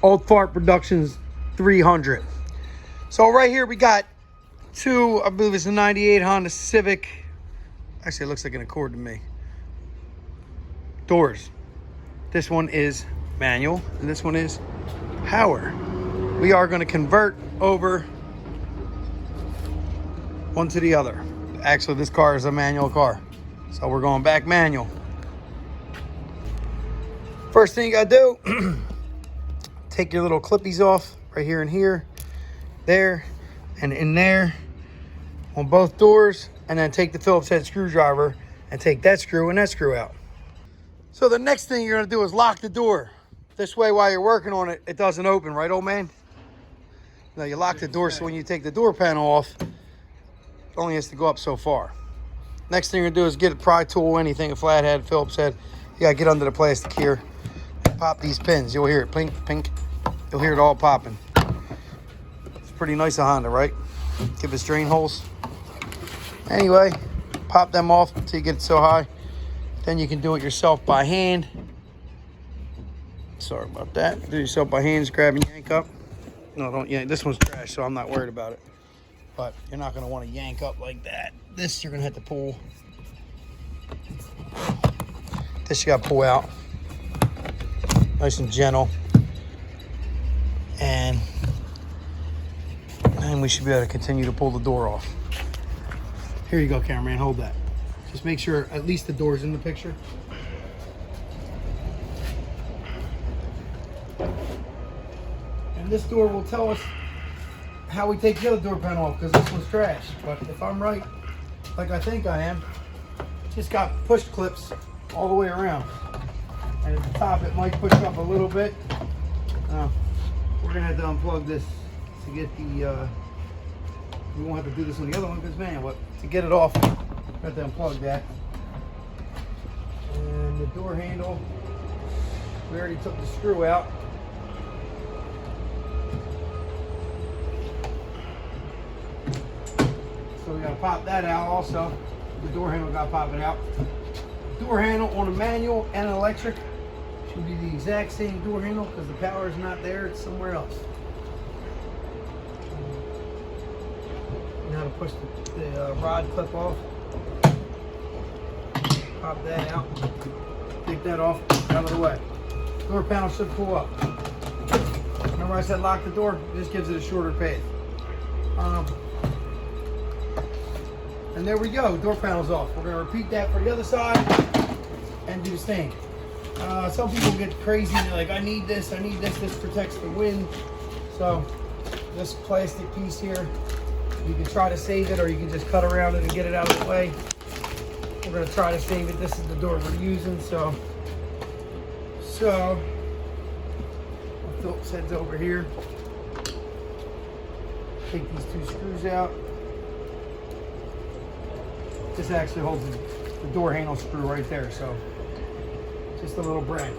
Old Fart Productions 300. So right here we got two, I believe it's a 98 Honda Civic. Actually, it looks like an Accord to me. Doors. This one is manual and this one is power. We are going to convert over one to the other. Actually, this car is a manual car, so we're going back manual. First thing you gotta do, take your little clippies off right here and here, there, and in there on both doors, and then take the Phillips head screwdriver and take that screw and that screw out. So the next thing you're gonna do is lock the door. This way, while you're working on it, it doesn't open, right, old man? Now you lock the door so when you take the door panel off, it only has to go up so far. Next thing you're gonna do is get a pry tool, anything, a flathead, Phillips head. You gotta get under the plastic here. Pop these pins. You'll hear it pink, pink. You'll hear it all popping. It's pretty nice of Honda, right? Give us drain holes. Anyway, pop them off until you get it so high. Then you can do it yourself by hand. Sorry about that. Do it yourself by hand. Just grab and yank up. No, don't yank. This one's trash, so I'm not worried about it. But you're not going to want to yank up like that. This you're going to have to pull. This you got to pull out. Nice and gentle. And we should be able to continue to pull the door off. Here you go, cameraman. Hold that. Just make sure at least the door's in the picture. And this door will tell us how we take the other door panel off, because this one's trash. But if I'm right, like I think I am, just got push clips all the way around. And at the top, it might push up a little bit. We're gonna have to unplug this to get the, we won't have to do this on the other one because, man, to get it off, we have to unplug that. And the door handle, we already took the screw out. So we gotta pop that out also. The door handle got to pop it out. Door handle on a manual and an electric should be the exact same door handle because the power is not there, it's somewhere else. Now to push the rod clip off. Pop that out. Take that off, out of the way. Door panel should pull up. Remember I said lock the door? This gives it a shorter path. And there we go, door panel's off. We're gonna repeat that for the other side and do the same. Some people get crazy, they're like, I need this, this protects the wind. So this plastic piece here, you can try to save it or you can just cut around it and get it out of the way. We're gonna try to save it. This is the door we're using, so my Phillips head's over here. Take these two screws out. This actually holds the door handle screw right there, so just a little bracket.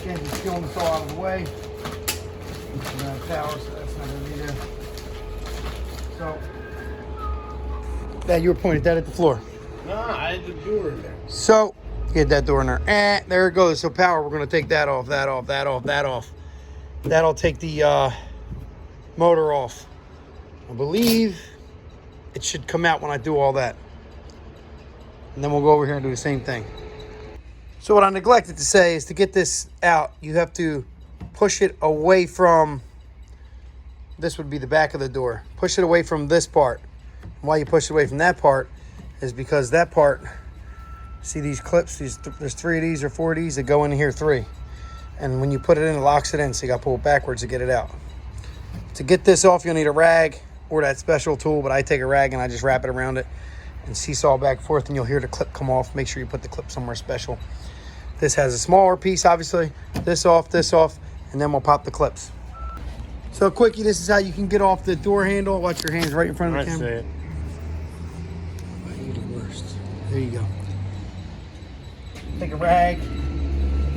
Again, just peeling this all out of the way. We're gonna have power, so that's not gonna be there. So. That you were pointing that at the floor. No, I had the door in there. So get that door in there. There it goes. So power, we're gonna take that off, that off, that off, that off. That'll take the motor off. I believe it should come out when I do all that. And then we'll go over here and do the same thing. So what I neglected to say is to get this out, you have to push it away from, this would be the back of the door. Push it away from this part. Why you push it away from that part is because that part, see these clips, there's 3 of these or 4 of these that go in here 3. And when you put it in, it locks it in, so you got to pull it backwards to get it out. To get this off, you'll need a rag or that special tool, but I take a rag and I just wrap it around it and seesaw back and forth, and you'll hear the clip come off. Make sure you put the clip somewhere special. This has a smaller piece, obviously. This off, and then we'll pop the clips. So, quickie, this is how you can get off the door handle. Watch your hands right in front of the camera. I see it. You're the worst. There you go. Take a rag,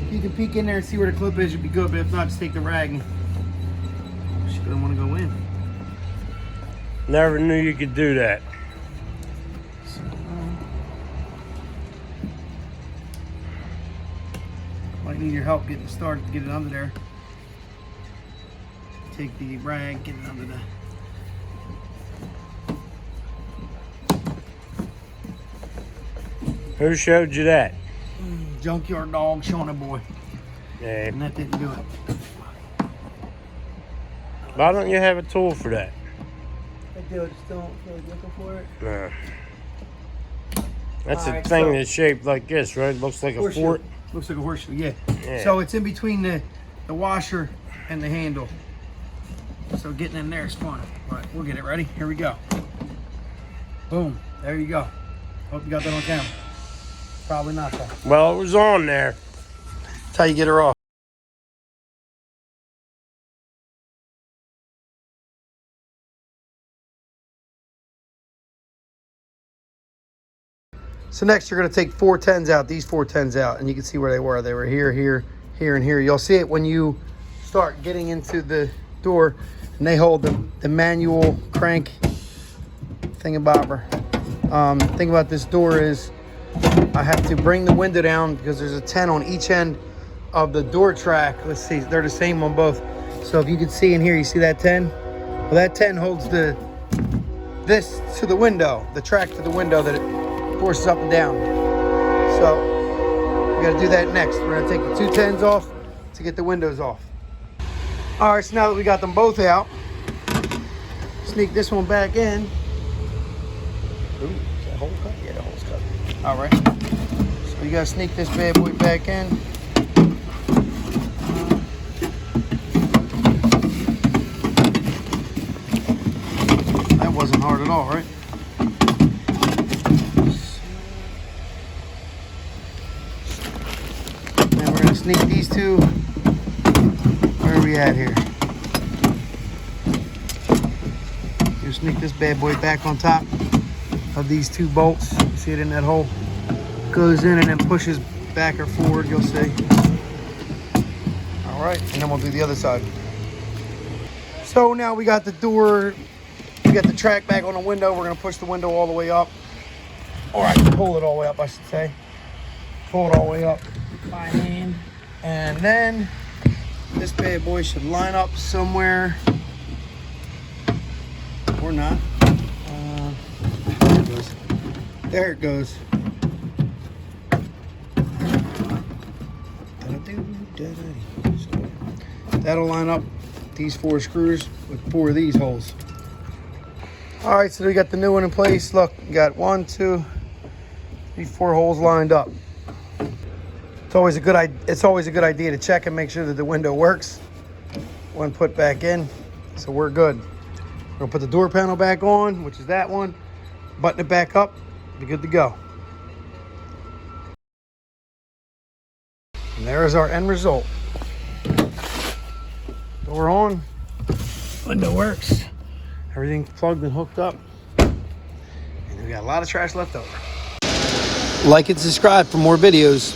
If you can peek in there and see where the clip is, you'd be good. But if not, just take the rag and she doesn't want to go in. Never knew you could do that. So, might need your help getting it started to get it under there. Take the rag, get it under the. Who showed you that? Junkyard dog, Shawnee boy. Yeah. And that didn't do it. Why don't you have a tool for that? I do, I just don't feel like looking for it. No. That's Alright, a thing so- that's shaped like this, right? Looks like a Horseshoe. fort. Looks like a horseshoe, yeah. Yeah. So it's in between the washer and the handle. So getting in there is fun. All right, we'll get it ready. Here we go. Boom. There you go. Hope you got that on camera. Probably not though. Well, it was on there. That's how you get her off. So next you're going to take 410s out, these 410s out, and you can see where they were. They were here, here, here, and here. You'll see it when you start getting into the door, and they hold the manual crank thingamabobber. Thing about this door is I have to bring the window down because there's a 10 on each end of the door track. Let's see, they're the same on both. So if you can see in here, you see that 10? Well, that 10 holds this to the window, the track to the window that it forces up and down. So we got to do that next. We're going to take the two 10s off to get the windows off. All right, so now that we got them both out, sneak this one back in. Ooh, is that hole cut? Yeah, the hole's cut. All right. So you got to sneak this bad boy back in. That wasn't hard at all, right? Then we're going to sneak these two. Where are we at here? You sneak this bad boy back on top of these two bolts. You see it in that hole? Goes in and then pushes back or forward, you'll see. All right, and then we'll do the other side. So now we got the door, we got the track back on the window. We're gonna push the window all the way up. Or I can pull it all the way up, I should say. Pull it all the way up by hand. And then this bad boy should line up somewhere. Or not. There it goes. There it goes. So that'll line up these 4 screws with 4 of these holes. All right, so we got the new one in place. Look, we got 1, 2, 3, 4 holes lined up. It's always a good idea to check and make sure that the window works when put back in. So we're good. We're gonna put the door panel back on, which is that one. Button it back up, be good to go. And there is our end result. Door on, window works. Everything's plugged and hooked up. And we got a lot of trash left over. Like and subscribe for more videos.